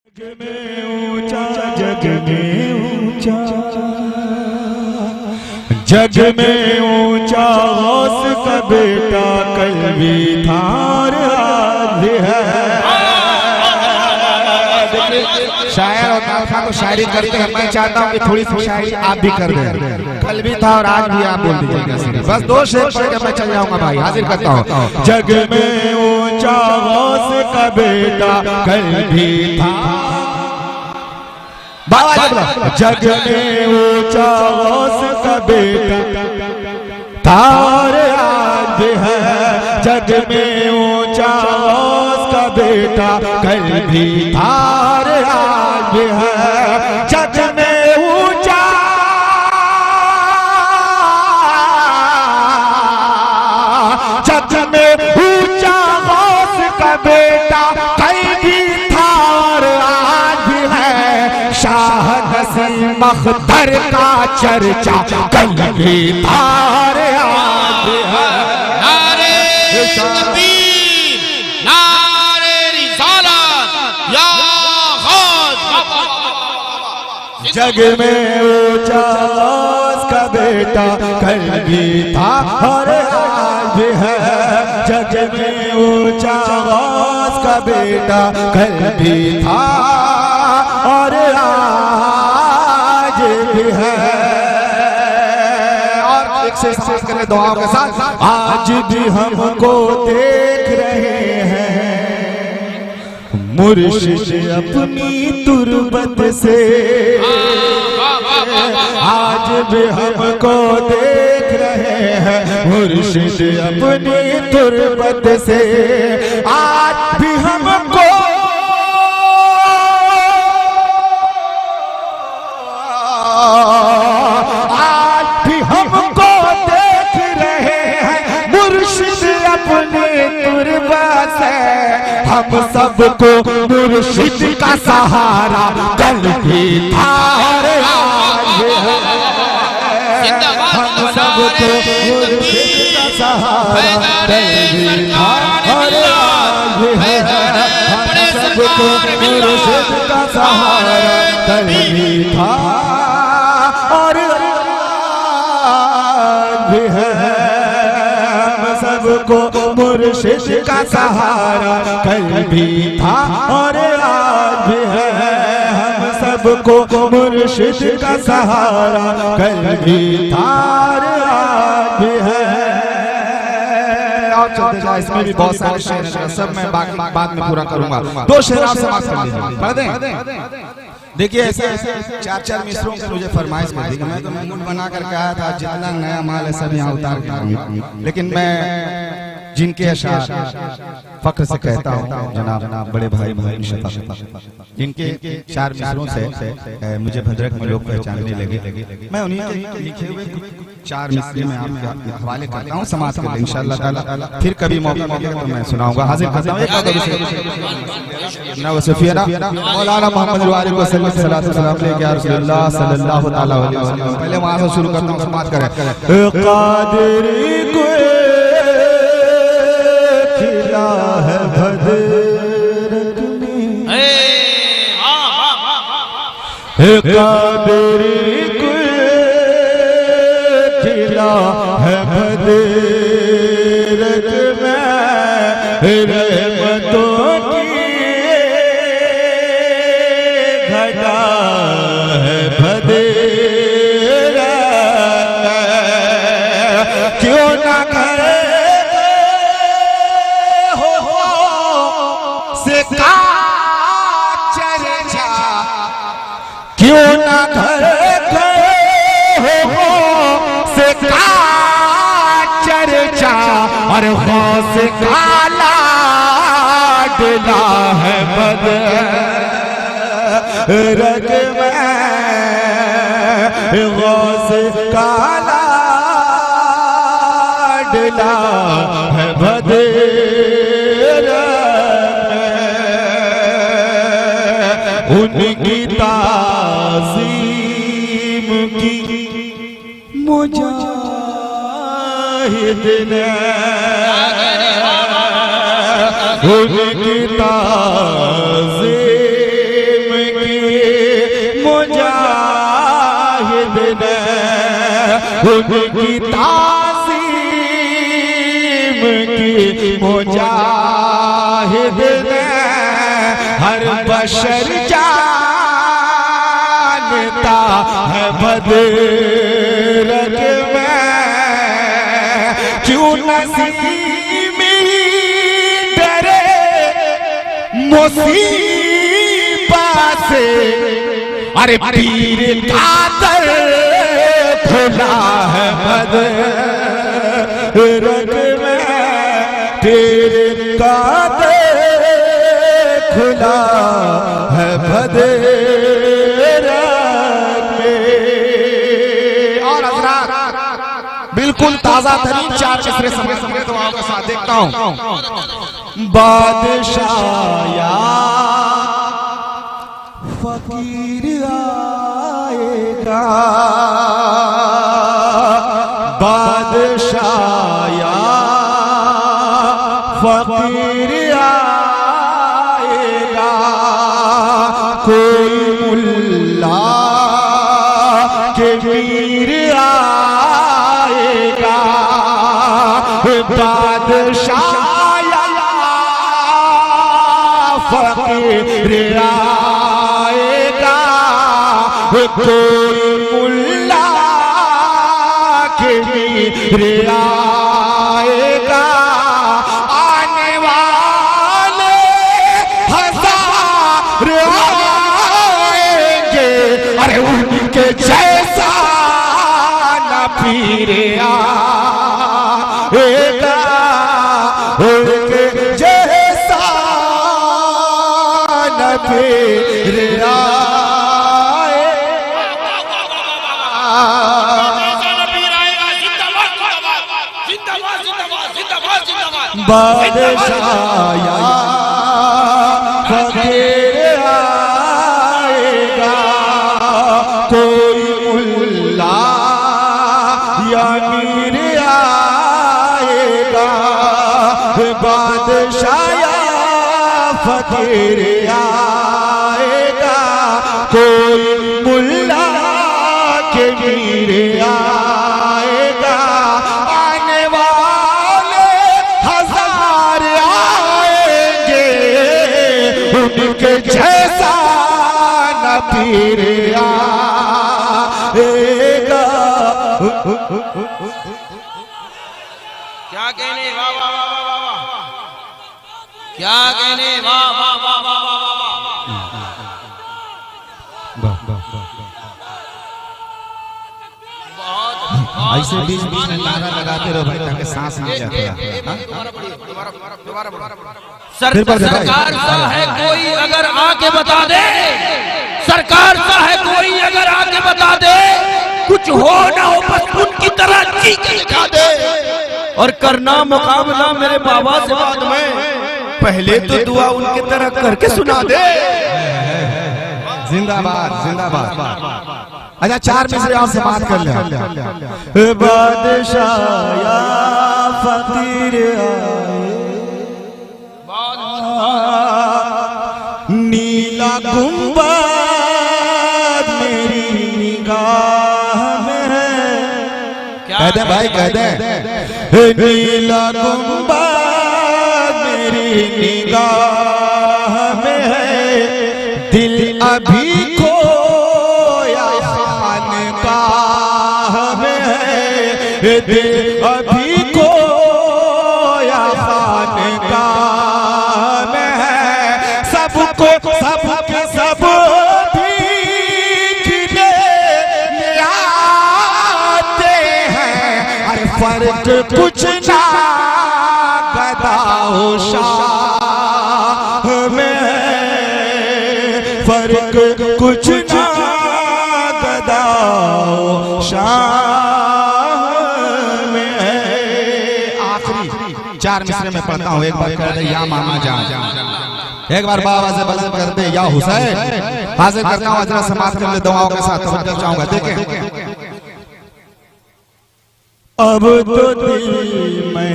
जग में ऊंचा, जग में ऊंचा, जग में ऊंचा गौस का बेटा कल्वी थार आदि है। शायर और नालखा तो शायरी करते हैं, मैं चाहता हूँ कि थोड़ी सी शायरी आप भी कर दें। कल भी था और आज भी आप बोल दीजिए, बस दो शेर पढ़ के मैं चल जाऊंगा भाई, हाजिर करता हूँ। जग में ऊंचा गौस का बेटा कल्वी था, जग में ऊंचा गौस का बेटा थार आज है। जग में ऊंचा गौस का बेटा कल्वी थार आज है। जग में ऊंचा, जग में ऊंचा गौस का बेटा कल्वी थार आज है। शाह नसीम अख्तर का चर्चा कल्वी थार आज है। जग में ऊंचा गौस का बेटा कल्वी थार आज है। जग में ऊंचा गौस का बेटा कल्वी थार आज भी है। और एक से करें दुआओं के साथ। आज भी हमको देख रहे हैं मुर्शिद अपनी तुरबत से, आज भी हमको देख रहे हैं मुर्शिद अपनी तुरबत से। आज भी हमको, आज भी हमको देख रहे हैं मुर्शिद अपनी तुरबत से। हम सबको मुर्शिद का सहारा कल्वी थार आज है। हम सबको मुर्शिद का सहारा कल्वी थार आज है। हम सबको मुर्शिद का सहारा कल्वी थार आज है। सबको मुर्शिद का सहारा कल्वी था और आज है। हम सबको मुर्शिद का सहारा कल्वी था और आज है। और चलते जाए, इसमें भी बहुत सारे शेर हैं, सब मैं बाद में पूरा करूंगा। दो शेर आप समाप्त कर लीजिए, पढ़ दें। देखिए ऐसे चार मिसरों की मुझे फरमाइश कर दी। मैं तो मुंड बना कर कहा था जितना नया माल है सब यहाँ उतार के आऊंगा, लेकिन मैं जिनके अशार फख्र से कहता हूँ जनाब बड़े भाई जिनके चार मिसरों से मुझे भद्रक में लोग पहचानने लगे, मैं उन्हीं के लिखे हुए चार मिसरे में आपके हवाले करता हूँ, समाज के लिए इंशाअल्लाह ताला फिर कभी मौका मिलेगा तो मैं सुनाऊंगा। हाजिर करता हूँ मौलाना मोहम्मद वाले को सल्लल्लाहु अलैहि वसल्लम। पहले वहां से शुरू करता हूँ, समाज करें। कादरी को खिला है भद्रक में, कादरी को खिला है भद्रक में। रहमतों की घटा है भद्रक, क्यों ना करे चर्चा, क्यों ना घर हो से का चर्चा। और गौस काला डला है भद्रक में, गौस काला डला है भद्रक में। उनकी ताज़ीम की मुजाहिद ने उनकी ताज़ीम उनकी ताज़ीम की मुजाहिद ने हर बशर जानता है बदर में क्यों नसीमी डरे मुसीबत से अरे पीर का दर खुला है बदर में तेरे का दर खुला है बदर में। और हज़रात बिल्कुल ताजा तरीन 4 मिसरे समय दुआओं के साथ देखता हूं। बादशाह फकीर आएगा, बादशाह फकीर आएगा, कोई मुल्ला के मीर आएगा, बादशाह फकीर आएगा, कोई मुल्ला के मीर आएगा, आने वाले हजार आएंगे, अरे उनके जैसा न पीर आएगा, उनके जैसा न पीर बादशाह फकीर आएगा, कोई मुल्ला या मीर आएगा, बादशाह फकीर आएगा, कोई मुल्ला के मीर आएगा, आने वाले हजार आएंगे, उनके जैसा न पीर आएगा। क्या कहने वाह वाह वाह वाह वाह, क्या कहने वाह वाह वाह वाह वाह ऐसे बीच बीच में नारा लगाते रहो भाई ताकि सांस नहीं जाता। सरकार सा है कोई अगर आके बता दे, सरकार सा है कोई अगर आके बता दे, कुछ हो ना हो बस उनकी तरह जी के दिखा दे, और करना मुकाबला मेरे बाबा से बाद में, पहले तो दुआ उनकी तरह करके सुना दे। जिंदाबाद जिंदाबाद। अच्छा 4 मिसरे आपसे बात कर ले। बादशाह या फकीर नीला गुंबद मेरी निगाह में है, कह दे भाई कह दे, नीला गुंबद मेरी निगाह में है, दिल अभी खोया खानकाह में है, दिल अभी खोया खानकाह में है, सबको सबके सब दिखने आते हैं, अरे फर्क कुछ ना गदाओ शाह में, फर्क कुछ ना गदाओ शाह में। आखिरी 4 मिसरे में पढ़ता हूँ, एक बार कर दे या मामा जान, एक बार बाबा से बुलंद कर दे या हुसैन। हाजिर करता हूँ हजरत समाज के लिए दुआओं के साथ तवज्जो चाहूंगा। देखें अब तो दिल में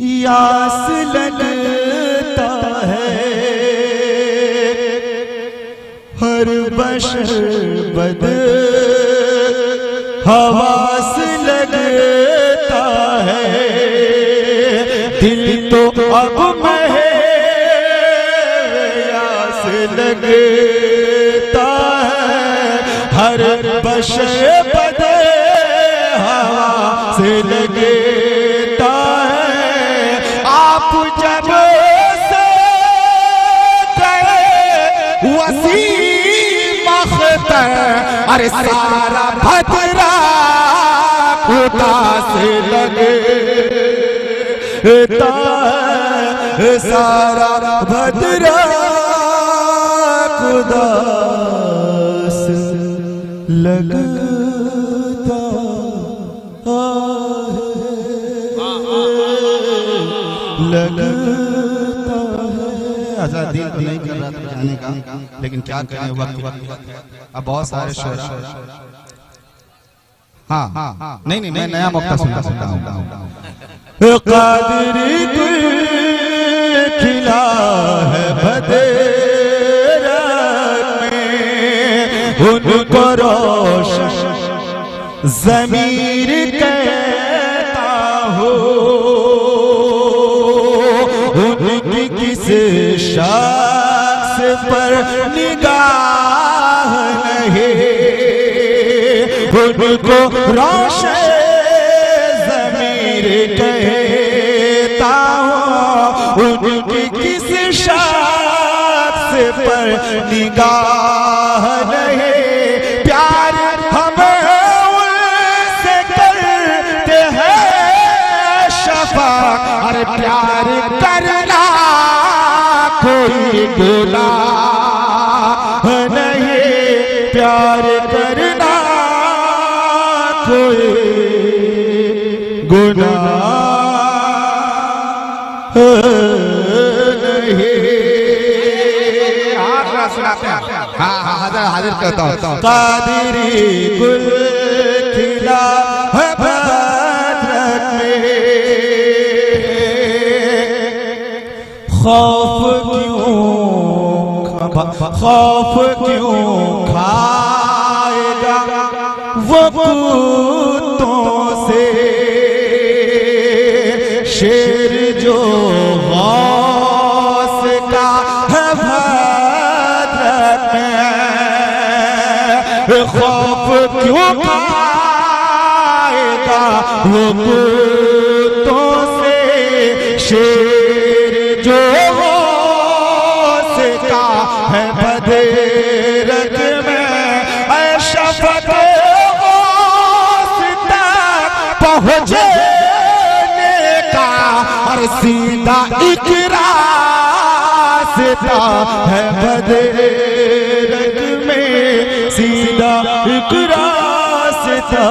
यास लगता है, हर बशर बदल हवास लगता है, दिल तो अब महयास लगता है, हर बशे बदे हवा से लगता है। आप जब से गए वसीम अख्तर, अरे सारा भद्रा खुदा से लगता है, सारा भद्रा खुदा से लगता लगता है। अच्छा दिल नहीं कर रहा था जाने का, लेकिन क्या करें वक्त अब बहुत सारे शोर। हाँ नहीं मैं नया मौका सुनता हूँ। कादरी दिल खिला है बदेरा में, उनको रोशन ज़मीर कहता हो, उनकी किस शख्स पर निगाह नहीं, उनको रोशन ज़मीर कहता हो, उनकी किस शख्स पर निगाह नहीं। प्यार हमें उनसे करते हैं शफाअत, अरे प्यार करना कोई गुनाह नहीं, प्यार करना कोई गुनाह नहीं। हाँ हाजिर करता हूँ। कादरी गुल खिला है बदरत में, खौफ क्यों खाएगा वो कुत्तों से, शेर जो गौस का है भद्रत में, खौफ क्यों खाएगा वो कुत्तों से, शेर जो गौस का है बदेरत में। ऐ शफक़त गौस तक पहुँचने का, और सीधा इकरार रास्ता है बदेरत में, सीधा एक रास्ता